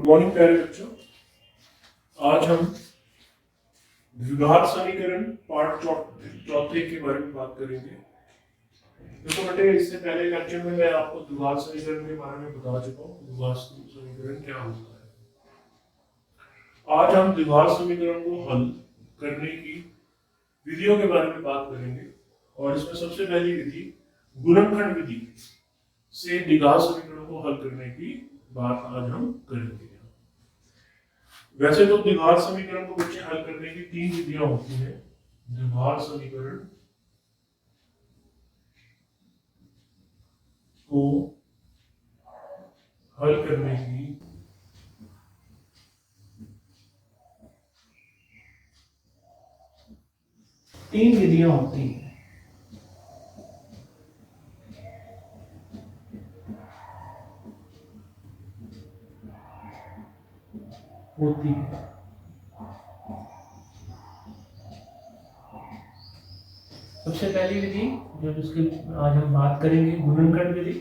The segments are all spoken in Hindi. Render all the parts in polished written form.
मॉर्निंग प्यारे बच्चों, आज हम द्विघात समीकरण पार्ट चौथे के बारे में बात करेंगे। देखो बेटे, इससे पहले लेक्चर में मैं आपको द्विघात समीकरण के बारे में बता चुका हूँ। द्विघात समीकरण क्या होता है। आज हम द्विघात समीकरण को हल करने की विधियों के बारे में बात करेंगे और इसमें सबसे पहली विधि गुणनखंड विधि से द्विघात समीकरण को हल करने की बात आज हम करेंगे। वैसे तो द्विघात समीकरण को बच्चे हल करने की तीन विधियां होती हैं। द्विघात समीकरण को हल करने की तीन विधियां होती हैं। सबसे पहली विधि जो जिसकी आज हम बात करेंगे गुणनखंड विधि।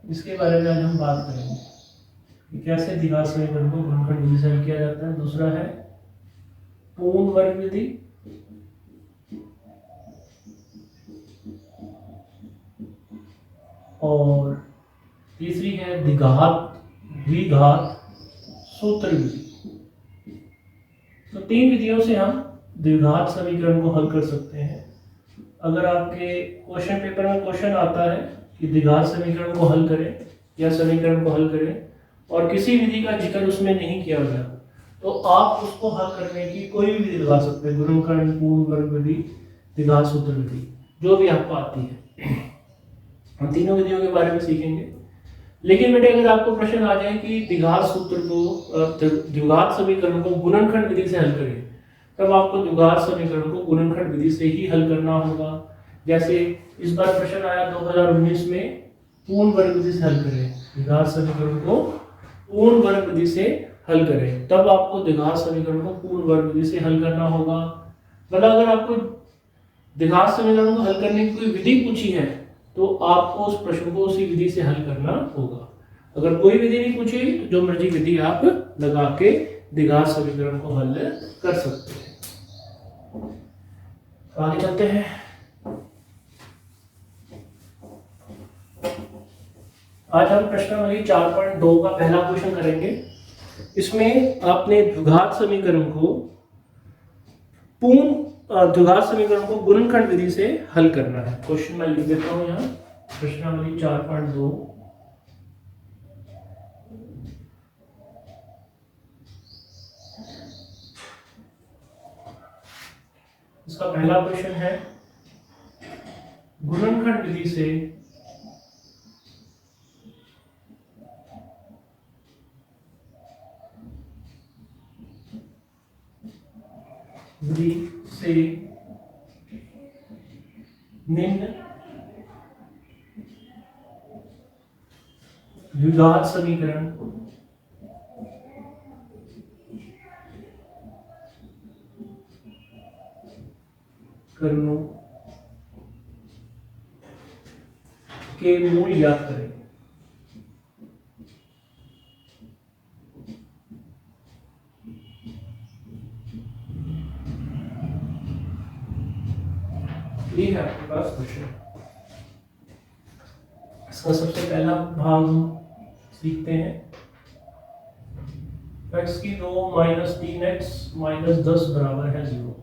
इसके बारे में आज हम बात करेंगे कि कैसे द्विघात समीकरण को गुणनखंड विधि से हल किया जाता है। दूसरा है पूर्ण वर्ग विधि, और तीसरी है द्विघात सूत्र विधि। तो तीन विधियों से हम द्विघात समीकरण को हल कर सकते हैं। अगर आपके क्वेश्चन पेपर में क्वेश्चन आता है कि द्विघात समीकरण को हल करें या समीकरण को हल करें और किसी विधि का जिक्र उसमें नहीं किया गया, तो आप उसको हल करने की कोई भी विधि लगा सकते हैं। गुणनखंड, पूर्ण वर्ग विधि, द्विघात सूत्र विधि, जो भी आपको आती है। हम तीनों विधियों के बारे में सीखेंगे। लेकिन बेटे, अगर आपको प्रश्न आ जाए कि द्विघात सूत्र को द्विघात समीकरण को गुणनखंड विधि से हल करें, तब आपको द्विघात समीकरण को गुणनखंड विधि से ही हल करना होगा। जैसे इस बार प्रश्न आया 2019 में, पूर्ण वर्ग विधि से हल करें, द्विघात समीकरण को पूर्ण वर्ग विधि से हल करें, तब आपको द्विघात समीकरण को पूर्ण वर्ग विधि से हल करना होगा। मतलब अगर आपको द्विघात समीकरण को हल करने की कोई विधि पूछी है, तो आपको उस प्रश्न को उसी विधि से हल करना होगा। अगर कोई विधि नहीं पूछी तो जो मर्जी विधि आप लगा के द्विघात समीकरण को हल कर सकते हैं। आगे चलते हैं। आज हम प्रश्नावली 4.2 का पहला क्वेश्चन करेंगे। इसमें आपने द्विघात समीकरण को द्विघात समीकरण को गुणनखंड विधि से हल करना है। क्वेश्चन मैं लिख देता हूं यहाँ, प्रश्नावली 4.2। इसका पहला क्वेश्चन है, गुणनखंड विधि से निम्न द्विघात समीकरण करणों के मूल ज्ञात करें। ये है आपके पास क्वेश्चन। इसका सबसे पहला भाग हम सीखते हैं। x की 2 माइनस 3x माइनस 10 बराबर है 0।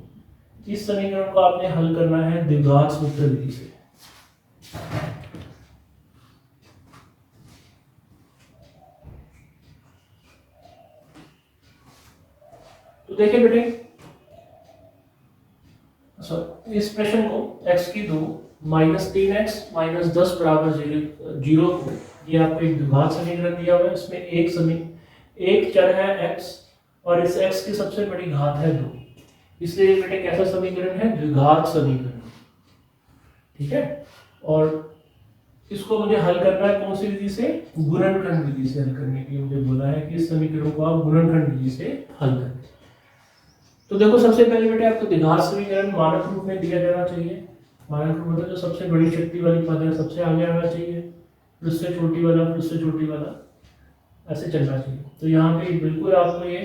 इस समीकरण को आपने हल करना है द्विघात सूत्र विधि से। तो देखिए बेटे, इस प्रश्न को x की 2 माइनस 3x माइनस 10 बराबर 0 को, ये आपको एक द्विघात समीकरण दिया हुआ है। इसमें एक चर है x और इस x की सबसे बड़ी घात है 2, इसलिए बेटे कैसा समीकरण है? द्विघात समीकरण। ठीक है, और इसको मुझे हल करना है कौन सी विधि से? गुणनखंड विधि से हल करने के लिए मुझे बोला है कि इस समीकरण को आप गुणनखंड विधि से हल करें। तो देखो, सबसे पहले बेटे आपको द्विघात समीकरण मानक रूप में दिया जाना चाहिए। मानक रूप मतलब जो सबसे बड़ी शक्ति वाली पद है सबसे आगे आना चाहिए, फिर उससे छोटी वाला, फिर उससे छोटी वाला, ऐसे चलना चाहिए। तो यहाँ पे बिल्कुल आपको ये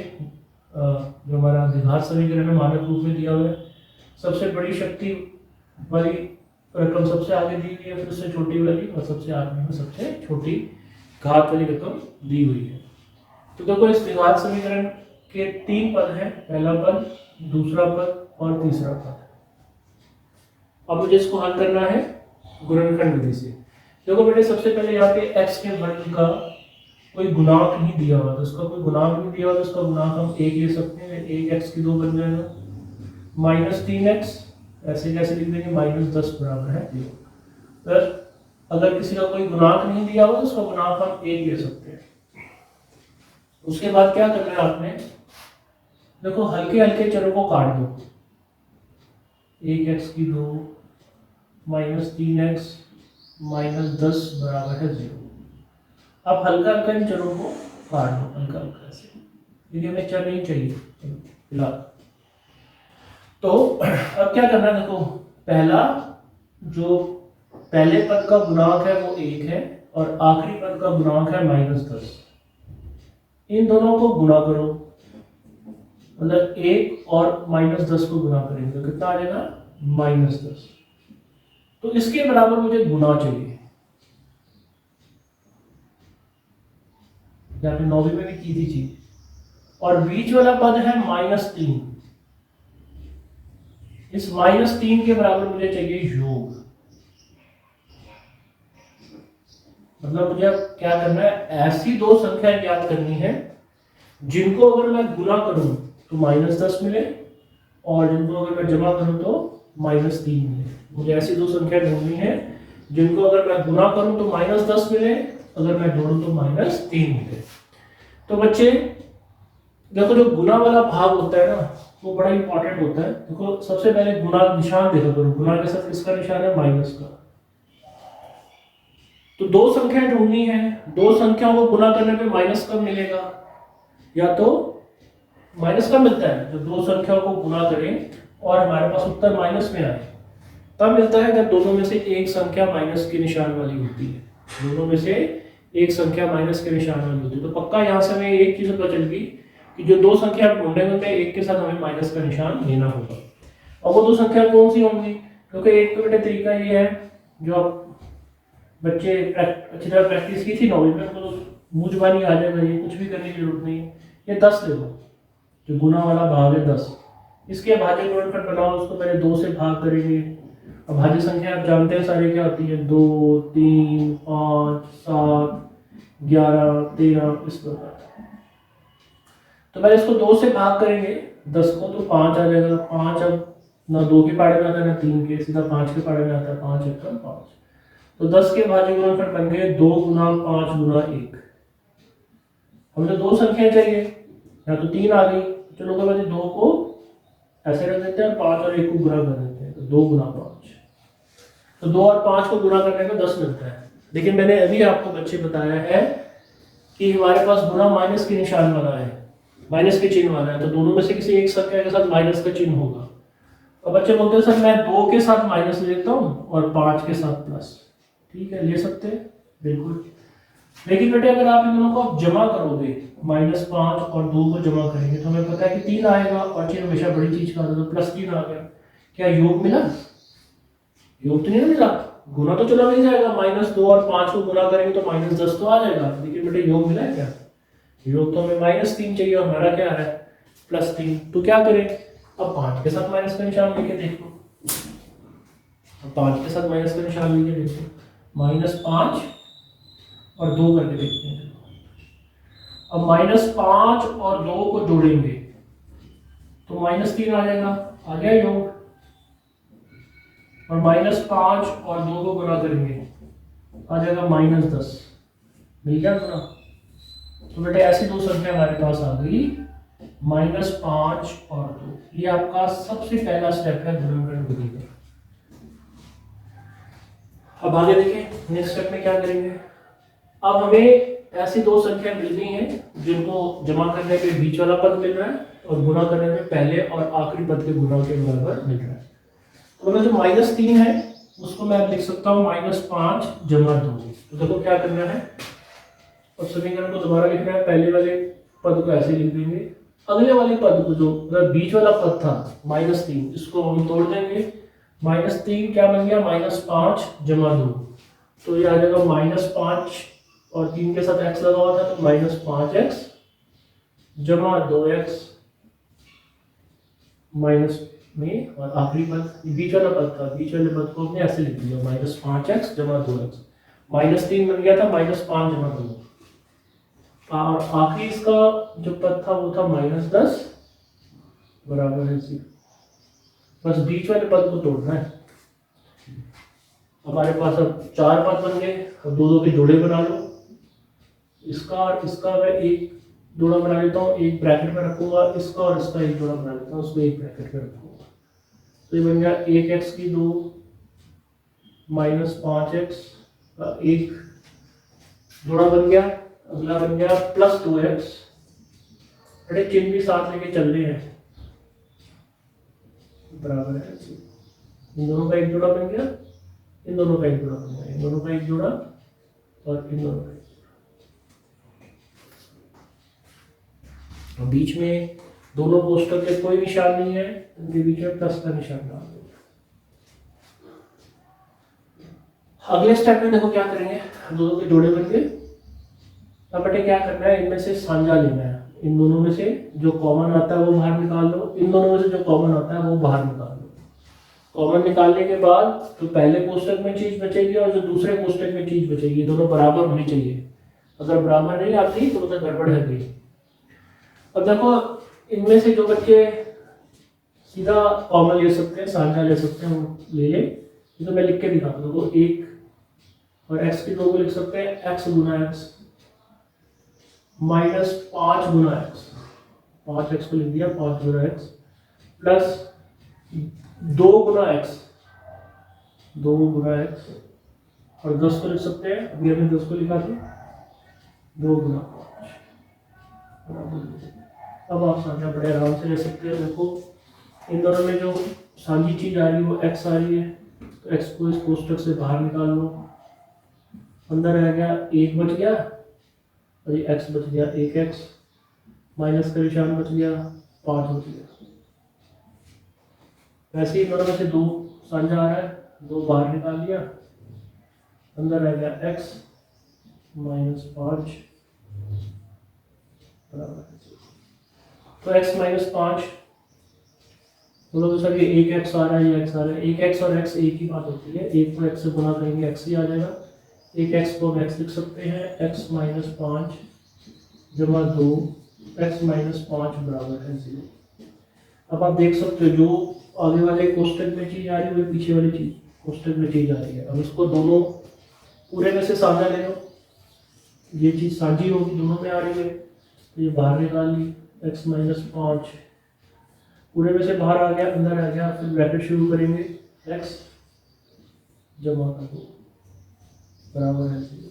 जो हमारा द्विघात समीकरण है मानक रूप में दिया हुआ है, सबसे बड़ी शक्ति वाली रकम सबसे आगे दी हुई है, फिर उससे छोटी वाली, और सबसे आगे में सबसे छोटी घात वाली रकम दी हुई है। तो देखो इस द्विघात समीकरण के 3 पद हैं, पहला पद, दूसरा पद और तीसरा पद। अब मुझे इसको हल करना है गुणनखंड विधि से। देखो बेटे सबसे पहले यहाँ पे x के वर्ग का कोई गुणांक नहीं दिया हुआ, तो इसका कोई गुणांक नहीं दिया हुआ, तो इसका गुणांक हम 1 ले सकते हैं, 1x की 2 बन जाएगा, -3x ऐसे कैसे लिख देंगे, -10 बराबर है 0। तो अगर किसी का कोई गुणांक नहीं दिया हुआ तो उसका गुणांक हम 1 ले सकते हैं। उसके बाद क्या करना है आपने, देखो हल्के हल्के चरों को काट दो, 1x की 2 -3x -10 बराबर है 0। अब हल्का हल्का इन चरों को काट दो, हल्का हल्का ऐसे, क्योंकि हमें चर नहीं चाहिए फिलहाल। तो अब क्या करना है, देखो पहला जो पहले पद का गुणांक है वो 1 है और आखिरी पद का गुणांक है -10। इन दोनों को गुणा करो, मतलब 1 और -10 को गुणा करेंगे तो कितना आ जाएगा, -10। तो इसके बराबर मुझे गुना चाहिए, यहाँ पे 9वीं में भी की थी चीज। और बीच वाला पद है -3, इस -3 के बराबर मुझे चाहिए योग। मतलब मुझे क्या करना है, ऐसी 2 संख्याएं ज्ञात करनी है जिनको अगर मैं गुना करूं तो -10 मिले, और जिनको अगर मैं जमा करूं तो -3 मिले। मुझे ऐसी 2 संख्याएं ढूंढनी है जिनको अगर मैं गुना करूं तो -10 मिले, अगर मैं जोड़ूं तो -3 मिले। तो बच्चे देखो जो गुना वाला भाग होता है ना वो बड़ा इंपॉर्टेंट होता है। देखो सबसे पहले गुना निशान देखो करो, गुना के साथ किसका निशान है, माइनस का। तो 2 संख्याएं ढूंढनी है, 2 संख्याओं को गुना करने पे माइनस कब मिलेगा, या तो माइनस कब मिलता है, जब 2 संख्याओं को गुना करें और हमारे पास उत्तर माइनस में आए, तब मिलता है जब दोनों में से एक संख्या माइनस के निशान वाली होती है। दोनों में से एक संख्या माइनस के निशान वाली होती है। तो पक्का यहाँ से हमें एक चीज पता चल गई कि जो 2 संख्या आप ढूंढेंगे उनमें एक के साथ हमें माइनस का निशान लेना होगा। और वो 2 संख्या कौन सी होंगी, क्योंकि एक बेटे तरीका ये है जो आप बच्चे अच्छी तरह प्रैक्टिस की थी 9वीं में, तो मुंह जुबानी आ जाएगा, ये कुछ भी करने की जरूरत नहीं है। ये 10 ले लो, जो गुना वाला भाग है 10, इसके भाज्य गुणनखंड बनाओ, उसको पहले 2 से भाग करेंगे। अब भाज्य संख्या आप जानते हैं सारी क्या होती है, 2 3 5 7 11 13 इस प्रकार। तो पहले इसको 2 से भाग करेंगे 10 को, तो 5 आ जाएगा। 5 अब ना 2 के पाड़े में आता है ना 3 के, सीधा 5 के पाड़े में आता है, 5 1 5। तो 10 के भाज्य गुणनखंड बन गए 2 गुना 5 गुना 1। हमें 2 संख्याएं चाहिए, या तो 3 आ गई, चलो तो बच्चे 2 को ऐसे रख देते हैं, 5 और 1 को गुना कर देते हैं, तो 2 गुना 5। तो 2 और 5 को गुना करने में 10 मिलता है। लेकिन मैंने अभी आपको बच्चे बताया है कि हमारे पास गुना माइनस के निशान वाला है, माइनस के चिन्ह वाला है, तो दोनों में से किसी एक संख्या के साथ माइनस का चिन्ह होगा। और बच्चे बोलते हैं सर मैं 2 के साथ माइनस लेता हूँ और 5 के साथ प्लस। ठीक है, ले सकते हैं बिल्कुल। लेकिन बेटे अगर आप इन दोनों को आप जमा करोगे, -5 और 2 को जमा करेंगे तो हमें पता है कि 3 आएगा, और चिन्ह हमेशा बड़ी चीज का आता है, तो +3 आ गया। क्या योग मिला? योग तो नहीं मिला, गुना तो चला मिल जाएगा, -2 और 5 को गुना करेंगे तो -10 तो आ जाएगा, लेकिन बेटे योग मिला है क्या? योग तो हमें -3 चाहिए, और हमारा क्या है +3। तो क्या करें, अब 5 के साथ माइनस का निशान लेके देखो, अब 5 के साथ माइनस का निशान लेके देखो, -5 और 2 करके देखते हैं। अब -5 और 2 को जोड़ेंगे तो -3 आ जाएगा, आ गया योग। और -5 और 2 को गुना करेंगे आ जाएगा -10, मिल गया गुना। तो बेटे ऐसी 2 संख्या हमारे पास आ गई, -5 और 2। ये आपका सबसे पहला स्टेप है गुणनखंड विधि का। अब आगे देखिए नेक्स्ट स्टेप में क्या करेंगे। अब हमें ऐसी 2 संख्या मिल गई हैं जिनको जमा करने पे बीच वाला पद मिल रहा है और गुणा करने पे पहले और आखिरी पद के गुणा के बराबर मिल रहा है। तो मतलब जो -3 है उसको मैं लिख सकता हूँ -5 जमा 2। तो देखो क्या करना है, और समीकरण को दोबारा लिखना है। पहले वाले पद को ऐसे लिख देंगे, अगले वाले पद को जो मतलब बीच वाला पद था -3, इसको हम तोड़ देंगे। -3 क्या बन गया, -5 जमा 2, तो ये आ जाएगा -5 और 3 के साथ x लगा हुआ था तो -5x जमा 2x माइनस में, और आखिरी पद बीच वाला पद था, बीच वाले पद को हमने ऐसे लिख दिया -5x जमा 2x। -3 बन गया था -5 जमा 2, और आखिरी इसका जो पद था वो था -10 बराबर है 0। बस बीच वाले पद को तोड़ना है। हमारे पास अब 4 पद बन गए। अब दो के जोड़े बना लो, इसका और इसका मैं एक जोड़ा बना लेता हूँ, एक ब्रैकेट में रखूंगा, इसका और इसका एक जोड़ा बना लेता हूँ, उसको एक ब्रैकेट में रखूंगा। तो ये बन गया 1x की 2 -5x का एक जोड़ा बन गया। अगला बन गया +2x, बड़े चिन्ह भी साथ लेके चल रहे हैं, बराबर है। इन दोनों का एक जोड़ा बन गया, इन दोनों का एक जोड़ा बन गया, इन दोनों का एक जोड़ा और इन दोनों का एक जोड़ा। बीच में दोनों कोष्ठक के कोई निशान नहीं है, इनके बीच में प्लस का निशान डाल दो। अगले स्टेप में देखो क्या करेंगे, दोनों के जोड़े बन गए। अब बेटे क्या करना है, इनमें से साझा लेना है। इन दोनों में से जो कॉमन आता है वो बाहर निकाल लो, इन दोनों में से जो कॉमन आता है वो बाहर निकाल लो। कॉमन निकालने के बाद तो पहले कोष्ठक में चीज बचेगी और जो दूसरे कोष्ठक में चीज बचेगी, दोनों बराबर होनी चाहिए। अगर बराबर नहीं आती तो मतलब गड़बड़ है गई। अब देखो इनमें से जो बच्चे सीधा कॉमन ले सकते हैं, साझा ले सकते हैं, वो ले ले। तो मैं लिख के दिखाता हूँ। देखो 1 और x की 2 को लिख सकते हैं x गुना x -5 गुना x, 5x को लिख दिया 5 गुना x प्लस 2 गुना x, 2 गुना x, और 10 को लिख सकते हैं, अभी हमने 10 को लिखा था 2 गुना 5। अब आप साझा बड़े आराम से ले सकते हैं। देखो इन दोनों में जो साझी चीज आ रही है वो x आ रही है, तो x को इस कोष्ठक से बाहर निकाल लो। अंदर रह गया 1 बच गया और ये x बच गया 1x, माइनस का निशान बच गया 5 बच गया। वैसे ही दोनों में से 2 साझा आ रहा है, 2 बाहर निकाल लिया, अंदर रह गया x -5 बराबर। तो x -5 दोनों सर ये 1x आ रहा है, ये x आ रहा है। 1x और x एक ही बात होती है, एक को x से गुना करेंगे x ही आ जाएगा। 1x को हम x लिख सकते हैं, x -5 जमा 2 x -5 बराबर है 0। अब आप देख सकते हो जो आगे वाले कोष्ठक में चीज आ रही है वो पीछे वाली चीज कोष्ठक में चीज आ रही है। अब इसको दोनों पूरे में से साझा ले लो, ये चीज साझी होगी, दोनों में आ रही है, तो ये बाहर निकाल ली। x -5 पूरे में से बाहर आ गया, अंदर आ गया, फिर ब्रैकेट शुरू करेंगे, x जमा 2 बराबर है 0।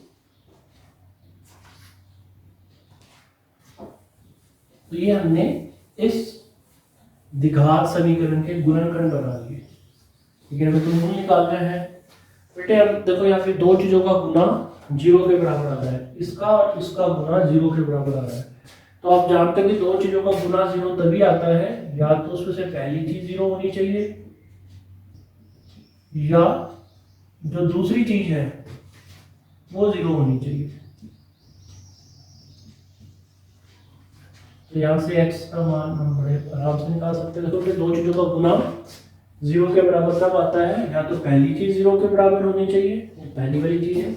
तो ये हमने इस द्विघात समीकरण के गुणनखंड बना लिए। लेकिन अगर तुम मूल निकालना है बेटे, अब देखो यहाँ पे दो चीजों का गुना 0 के बराबर आ रहा है, इसका और इसका गुना 0 के बराबर आ रहा है। तो आप जानते हैं कि दो चीजों का गुना 0 तभी आता है, या तो उसमें से पहली चीज 0 होनी चाहिए, या जो दूसरी चीज है वो 0 होनी चाहिए। तो यहाँ से x का मान हम बड़े आराम से निकाल सकते हैं। देखो कि दो चीजों का गुना 0 के बराबर कब आता है, या तो पहली चीज 0 के बराबर होनी चाहिए, पहली वाली चीज है।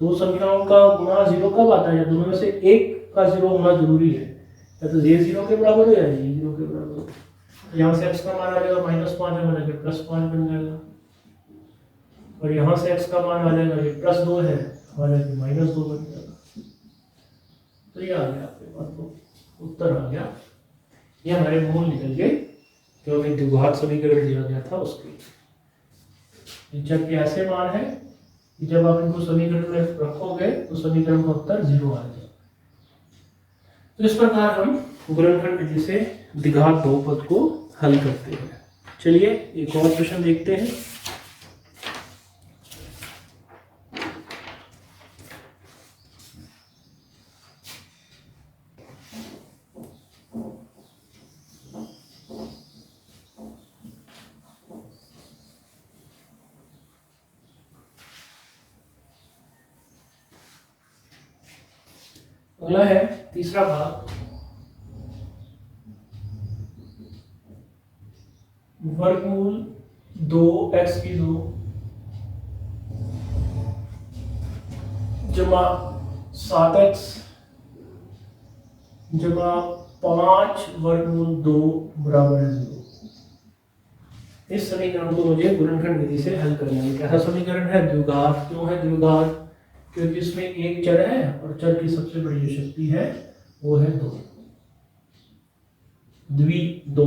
दो संख्याओं का गुना 0 कब आता है, या दोनों में से एक का 0 होना जरूरी है, या तो ये 0 के बराबर हो या ये 0 के बराबर हो। तो यहाँ से x का मान आ जाएगा -5 है, मतलब +5 बन जाएगा, और यहाँ से x का मान आ जाएगा, ये +2 है, हमारा -2 बन जाएगा। तो ये आ गया आपके पास, तो उत्तर आ गया। ये हमारे मूल निकल गए जो हमें द्विघात समीकरण दिया गया था उसके। जबकि ऐसे मान है कि जब आप इनको समीकरण में रखोगे तो समीकरण का उत्तर 0 आ जाएगा। तो इस प्रकार हम गुणनखंड विधि से द्विघात बहुपद को हल करते हैं। चलिए एक और प्रश्न देखते हैं। अगला है तीसरा भाग, वर्गमूल 2x² जमा 7x जमा 5 वर्गमूल 2 बराबर है 0। इस समीकरण को मुझे गुणनखंड विधि से हल करना है। कैसा समीकरण है? द्विघात। क्यों है द्विघात? क्योंकि इसमें एक चर है और चर की सबसे बड़ी जो शक्ति है वो है 2, द्वि 2।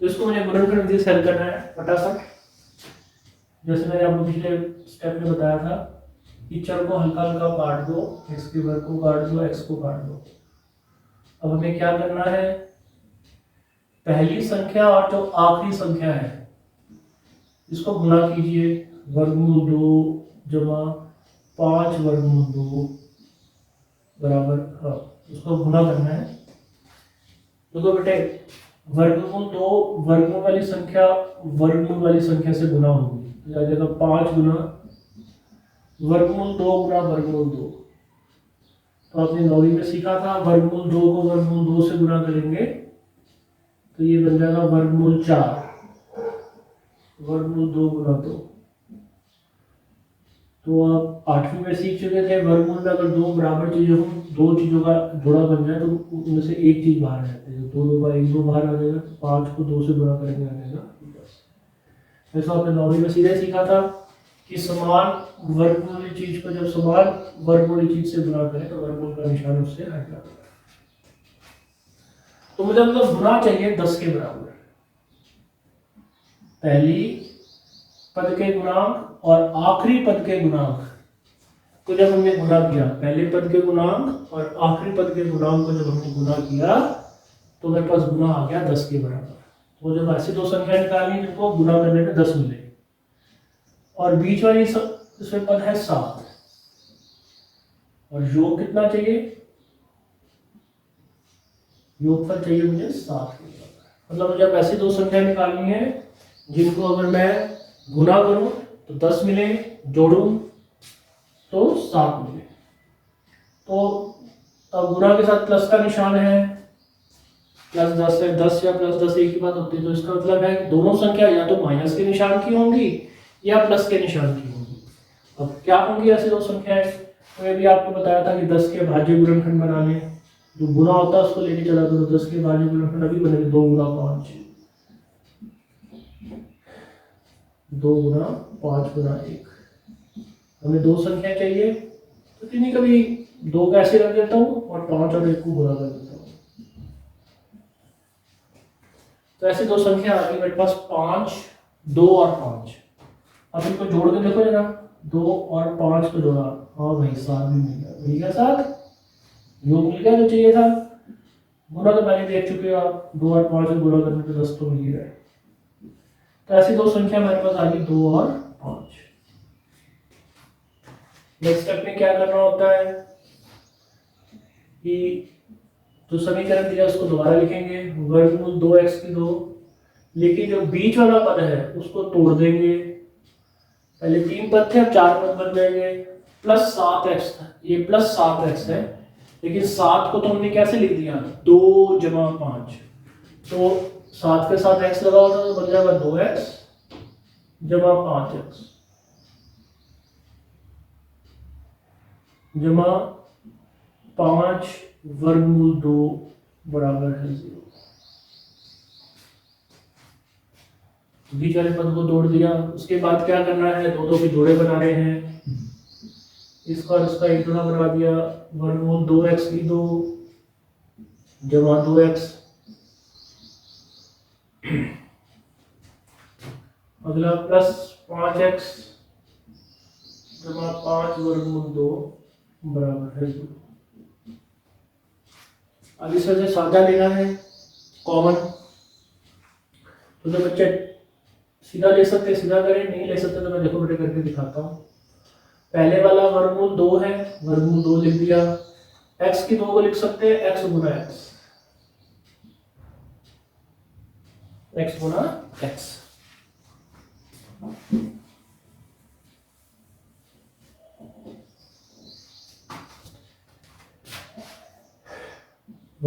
तो इसको मुझे गुणनखंड विधि से हल करना है। फटाफट, जैसे मैंने आपको पिछले स्टेप में बताया था कि चर को हल्का हल्का काट दो, x के वर्ग को काट दो, x को काट दो। अब हमें क्या करना है? पहली संख्या और जो आखिरी संख्या है इसको गुणा कीजिए। वर्गमूल 2 जमा 5 वर्गमूल 2 बराबर, हाँ इसको गुणा करना है। देखो बेटे, वर्गमूल 2 वर्गमूल वाली संख्या से गुणा होगी, तो आ जाएगा 5 गुना वर्गमूल 2 गुना वर्गमूल 2। तो आपने 9वीं में सीखा था वर्गमूल 2 को वर्गमूल 2 से गुणा करेंगे तो ये बन जाएगा वर्गमूल 4, वर्गमूल 2 गुना 2। तो आप 8वीं में सीख चुके थे वर्गमूल में अगर दो बराबर चीजें हो, दो चीजों का जोड़ा बन जाए तो उनमें से एक चीज बाहर आ जाती है। तो 2 का 1 2 बाहर आ जाएगा, 5 को 2 से गुणा करेंगे आ जाएगा 10। ऐसा आपने 9वीं में सीधे सीखा था कि समान वर्गमूल वाली चीज को जब समान वर्गमूल वाली चीज से गुणा करें तो वर्गमूल का निशान उससे हट जाता है। तो मुझे मतलब गुणा चाहिए 10 के बराबर। पहली पद के गुणांक और आखिरी पद के गुणांक को जब हमने गुणा किया, पहले पद के गुणांक और आखिरी पद के गुणांक को जब हमने गुणा किया तो मेरे पास गुणा आ गया 10 के बराबर। तो जब ऐसी दो संख्या निकालनी जिनको गुणा करने पे 10 मिले और बीच वाली इसमें पद है 7 और योग कितना चाहिए? योगफल चाहिए मुझे 7 के बराबर। मतलब मुझे अब ऐसी दो संख्या निकालनी है जिनको अगर मैं गुणा करूं तो 10 मिले, जोड़ूं तो 7 मिले। तो अब गुणा के साथ प्लस का निशान है, प्लस 10 है, 10 या प्लस 10 एक ही बात होती है। तो इसका मतलब है कि दोनों संख्या या तो माइनस के निशान की होंगी या प्लस के निशान की होंगी। अब क्या होंगी ऐसी दो संख्याएं? तो ये भी आपको बताया था कि 10 के भाज्य गुणनखंड बनाने, जो गुणा होता है उसको लेके चला तो 10 के भाज्य गुणनखंड अभी बनेंगे 2 गुना 5, 2 गुना 5 गुना 1। हमें दो संख्या चाहिए तो किन्हीं कभी 2 का ऐसे रख देता हूँ और 5 और 1 को गुणा कर देता हूँ। तो ऐसे दो संख्या आ गई मेरे पास 5, 2 और 5। अब इनको जोड़ के देखो जरा, 2 और 5 को जोड़ा, हाँ भाई 7 भी मिल गया 7, योग मिल गया जो चाहिए था। गुणा तो पहले देख चुके हो आप, 2 और 5 को गुणा करने पे 10 तो मिल ही रहा है। तो ऐसी दो संख्या मेरे पास आ गई 2 और 5। नेक्स्ट स्टेप में क्या करना होता है कि जो समीकरण दिया उसको दोबारा लिखेंगे, वर्गमूल 2x², लेकिन जो बीच वाला पद है उसको तोड़ देंगे। पहले 3 पद थे अब 4 पद बन जाएंगे। प्लस 7x, ये प्लस 7x है, लेकिन 7 को तो हमने कैसे लिख दिया? 2 जमा 5। तो 7 के साथ x लगा होता तो बन जाएगा 2x जमा 5x जमा 5 वर्गमूल 2 बराबर है 0। बीच वाले पद को तोड़ दिया। उसके बाद क्या करना है? दो के जोड़े बना रहे हैं, इसका और इसका एक जोड़ा बना दिया। वर्गमूल 2x² जमा 2x, अगला प्लस 5x जमा 5 वर्गमूल 2 बराबर है 0। अब इस वजह से सादा लेना है कॉमन। तो जो बच्चे सीधा ले सकते सीधा करें, नहीं ले सकते तो मैं देखो बेटे करके दिखाता हूँ। पहले वाला वर्गमूल 2 है, वर्गमूल 2 लिख दिया। x की 2 को लिख सकते हैं x गुना x गुना x।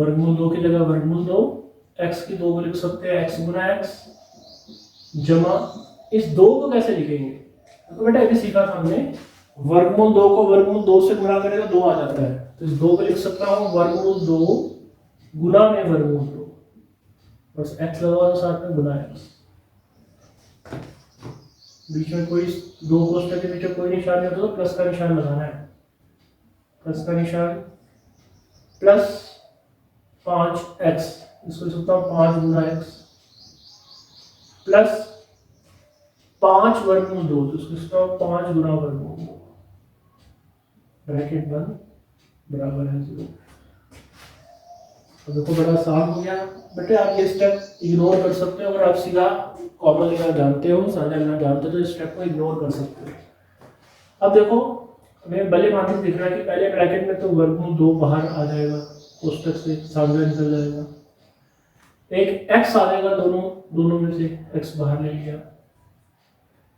वर्गमूल 2 की जगह वर्गमूल 2, x की 2 को लिख सकते हैं x गुना x जमा इस 2 को कैसे लिखेंगे? तो बेटा अभी सीखा था हमने, वर्गमूल 2 को वर्गमूल 2 से गुणा करें तो 2 आ जाता है, तो इस 2 को लिख सकता हूँ वर्गमूल 2 गुना में वर्गमूल 2, बस x लगा हुआ साथ में गुना x, बीच में कोई दो कोष्ठक के बीच में कोई निशान नहीं होता तो प्लस का निशान लगाना है, प्लस का निशान प्लस 5x, इसको लिख सकता हूँ 5 गुना x प्लस 5 वर्गमूल 2, तो इसको लिख सकता हूँ 5 गुना वर्गमूल 2, ब्रैकेट बंद बराबर है 0। तो देखो बड़ा आसान हो गया बेटे, आप ये स्टेप इग्नोर कर सकते हो, अगर आप सीधा कॉमन लेना जानते हो, साझा लेना जानते हो तो इस स्टेप को इग्नोर कर सकते हो। अब देखो हमें भले भांति दिख रहा है कि पहले ब्रैकेट में तो वर्गमूल 2 बाहर आ जाएगा, कोष्ठक से सामने निकल जाएगा, एक x आ जाएगा, दोनों में से x बाहर ले लिया,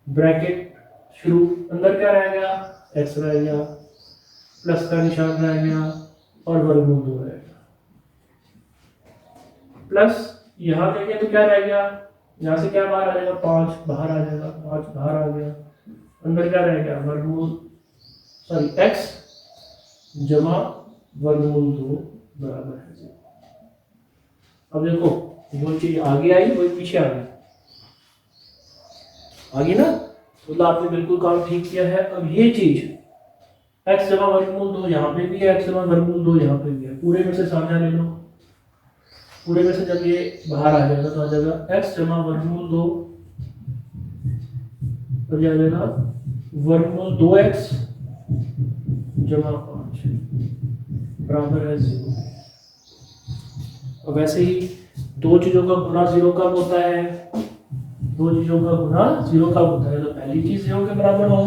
ब्रैकेट शुरू, अंदर क्या रह गया x रह गया, प्लस का निशान रह गया और वर्गमूल 2 रह गया, प्लस यहाँ देखें तो क्या रह गया, यहाँ से क्या बाहर आ जाएगा 5 बाहर आ जाएगा, 5 बाहर आ गया, अंदर क्या रह गया वर्गमूल x जमा वर्गमूल 2 बराबर है 0। अब देखो जो चीज आगे आई वही पीछे आ गई, आगे ना, तो आपने बिल्कुल काम ठीक किया है। अब ये चीज x जमा वर्गमूल 2 यहाँ पे भी है, x जमा वर्गमूल 2 यहाँ पे भी है, पूरे में से सामने ले लो, पूरे में से जब ये बाहर आ जाएगा तो आ जाएगा x जमा वर्गमूल 2 और आ जाएगा वर्गमूल 2x जमा 5 बराबर है 0। और वैसे ही दो चीजों का गुना 0 कब होता है, दो चीजों का गुना 0 कब होता है, तो पहली चीज 0 के बराबर हो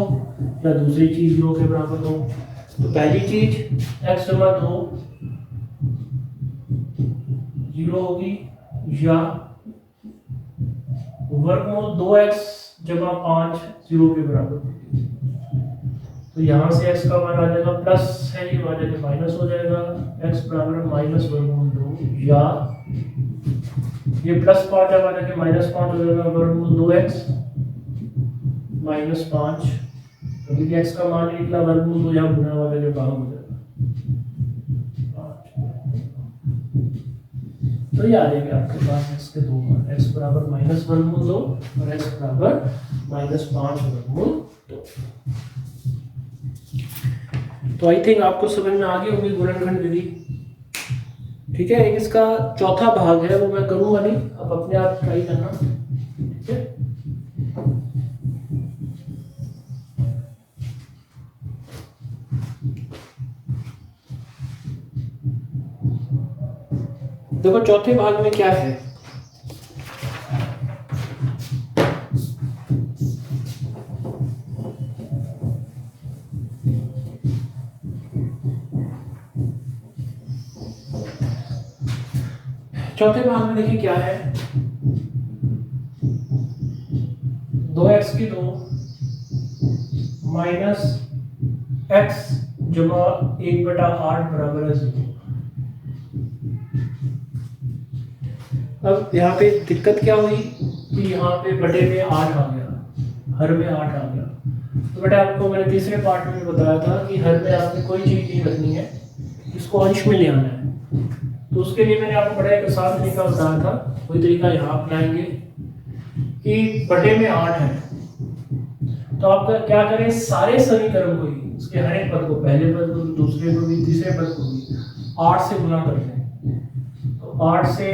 या दूसरी चीज 0 के बराबर हो। तो पहली चीज x जमा 2 0 होगी या वर्गमूल 2x जमा 5 0 के बराबर होगी। तो यहाँ से x का मान आ जाएगा प्लस है, ये आ जाएगा माइनस हो जाएगा, x बराबर माइनस वर्गमूल 2, या ये प्लस 5 जब आ जाएगा माइनस 5 हो जाएगा वर्गमूल 2x माइनस 5, क्योंकि x का मान निकला वर्गमूल 2 यहाँ गुना वाले के बाहर हो जाएगा 5। तो ये आ जाएगा आपके पास x के दो मान, x बराबर माइनस वर्गमूल 2 और x बराबर माइनस 5 वर्गमूल 2। तो आई थिंक आपको समझ में आ गई होगी गुणनखंड विधि। ठीक है, एक इसका चौथा भाग है वो मैं करूंगा नहीं, अब अपने आप ट्राई करना। ठीक है, देखो चौथे भाग में क्या है, चौथे भाग में देखिए क्या है, 2x की 2 माइनस x जमा 1/8 बराबर है 0। अब यहाँ पे दिक्कत क्या हुई कि यहाँ पे बटे में 8 आ गया, हर में 8 आ गया। तो बेटा आपको मैंने तीसरे पार्ट में बताया था कि हर में आपने कोई चीज नहीं रखनी है, इसको अंश में ले आना है। तो उसके लिए मैंने आपको बड़ा एक आसान तरीका बताया था, वही तरीका यहाँ अपनाएंगे कि बटे में 8 है, तो आप क्या करें, सारे समीकरण को ही, उसके हर एक पद को, पहले पद को, दूसरे को भी, तीसरे पद को भी 8 से गुना कर दें। तो 8 से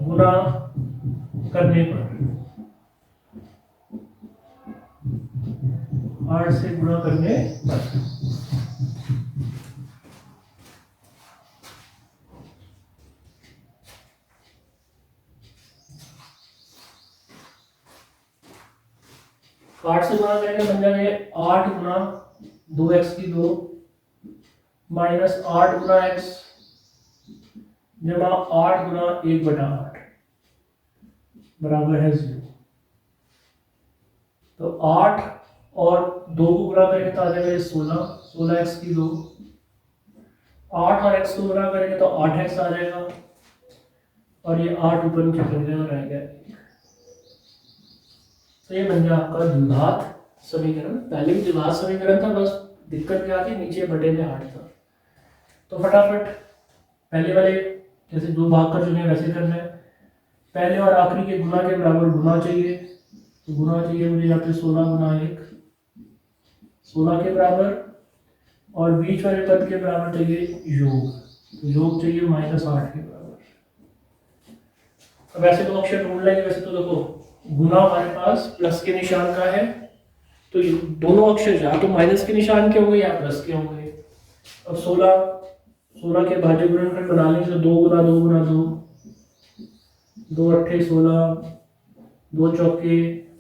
गुना करने पर, 8 से गुणा करने पर 8 से गुणा करेंगे बन जाएगा 8 गुना 2x की 2 माइनस 8 गुना x जमा 8 गुना 1/8 बराबर है 0। तो 8 और 2 को गुणा करेंगे तो आ जाएगा 16, 16x की 2 8 और x को गुना करेंगे तो 8x आ जाएगा, और ये 8 ऊपर नीचे कर देगा, रह गया। तो ये बन गया आपका द्विघात समीकरण। पहले भी द्विघात समीकरण था, बस दिक्कत क्या थी, नीचे बटे में 8 था। तो फटाफट पहले वाले जैसे दो भाग कर चुके हैं वैसे करना है। पहले और आखिरी के गुना के बराबर गुना चाहिए, तो गुना चाहिए मुझे यहाँ पे 16 गुना 1, 16 के बराबर, और बीच वाले पद के बराबर चाहिए योग, तो योग चाहिए -8 के बराबर। अब ऐसे दो अक्षर ढूंढ लेंगे। वैसे तो देखो गुना हमारे पास प्लस के निशान का है, तो दोनों अक्षर या तो माइनस के निशान के होंगे या प्लस के होंगे। अब 16 के भाज्य गुणनखंड बना लेंगे, तो 2 गुना 2 गुना 2, 2 अट्ठे 16, 2 चौके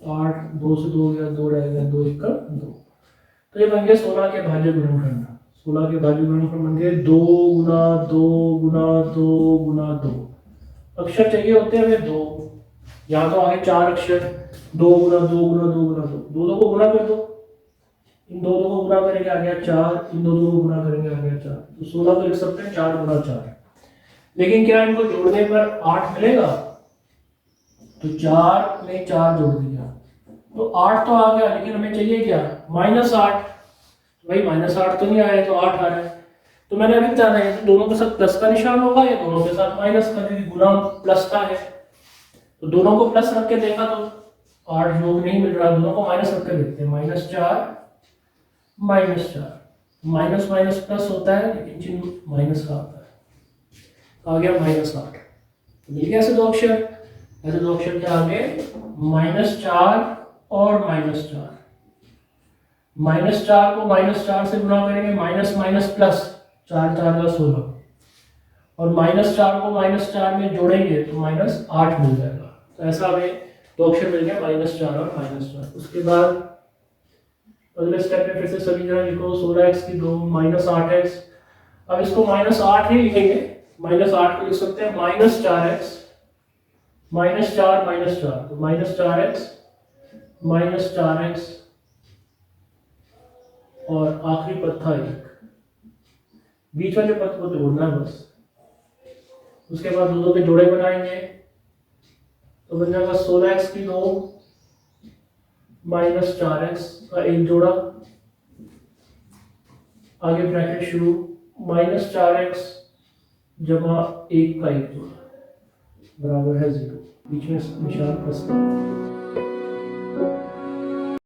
8, 2 से 2 गया, 2 रह गया, 2 1 का 2। तो ये बन गए 16 के भाज्य गुणनखंड। 16 के भाज्य गुणनखंड बन गए 2 गुना 2 गुना 2 गुना 2। अक्षर चाहिए होते हैं हमें 2, यहाँ तो आगे 4 अक्षर, 2 गुना 2 गुना 2 गुना 2, दो को गुना कर दो, इन दो को गुना करेंगे आ गया 4, इन दो को गुना करेंगे आ गया 4, तो 16 तो लिख सकते हैं 4 गुना 4। लेकिन क्या इनको जोड़ने पर 8 मिलेगा? तो 4 में 4 जोड़ दिया तो 8 तो आ गया, लेकिन हमें चाहिए क्या? -8। भाई -8 तो नहीं आया, तो 8 आ रहा है। तो मैंने अभी बताना है, तो दोनों के साथ प्लस का निशान होगा या दोनों के साथ माइनस का, क्योंकि गुना प्लस का है। तो दोनों को प्लस रख के देखा तो 8 योग नहीं मिल रहा, दोनों को माइनस रख के देखते हैं। -4 -4, माइनस माइनस प्लस होता है, लेकिन चिन्ह माइनस का आता है। आ गया -8। मिल गया ऐसे दो अक्षर। ऐसे दो अक्षर के आगे -4 और -4। -4 को -4 से गुना करेंगे, माइनस माइनस प्लस, 4 4 का 16, और -4 को -4 में जोड़ेंगे तो -8 मिल जाएगा। तो ऐसा हमें दो अक्षर मिल गया, -4 और -4। उसके बाद अगले स्टेप में फिर से समीकरण लिखो, 16x की 2 -8x। अब इसको -8 ही लिखेंगे, -8 को लिख सकते हैं -4x, -4 -4, तो -4x -4x, और आखिरी पद था 1, बीच वाले पद को जोड़ना है बस। उसके बाद दो के जोड़े बनाएंगे, तो बन जाएगा 16x की 2 -4x का एक जोड़ा, आगे ब्रैकेट शुरू, -4x जमा 1 का एक जोड़ा बराबर है 0, बीच में निशान प्लस का।